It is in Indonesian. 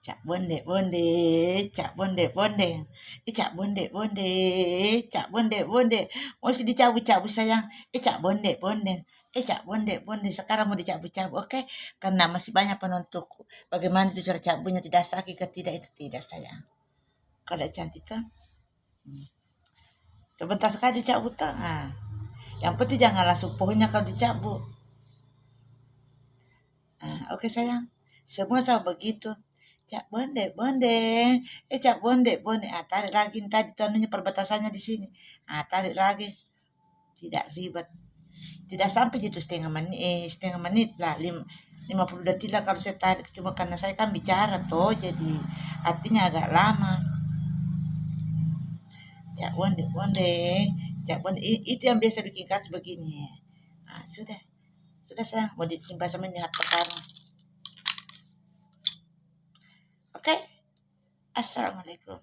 Cak bonde bonde, cak bonde bonde, cak bonde bonde, cak bonde bonde. Mesti dicabut-cabut sayang. Cak bonde bonde. Cak bonde bonde. Sekarang mau dicabut-cabut, oke? Karena masih banyak penuntutku. Bagaimana itu cara cabutnya, tidak sakit ke tidak, itu tidak sayang. Kalau cantik kan, sebentar sekali dicabut kan. Yang penting jangan langsung pohonnya kalau dicabut. Oke sayang. Semua sama begitu. Cak bonde bonde, cak bonde bonde. Tarik lagi tadi tanunya perbatasannya di sini. Tarik lagi. Tidak ribet. Tidak sampai gitu setengah menit lah. 50 detik lah kalau saya tarik. Cuma karena saya kan bicara toh, jadi artinya agak lama. Cak bonde bonde, cak bonde. Itu yang biasa bikin kasus begini. Sudah. Sudah sayang. Mau disimpan sama nyihat perkara. Oke. Assalamualaikum.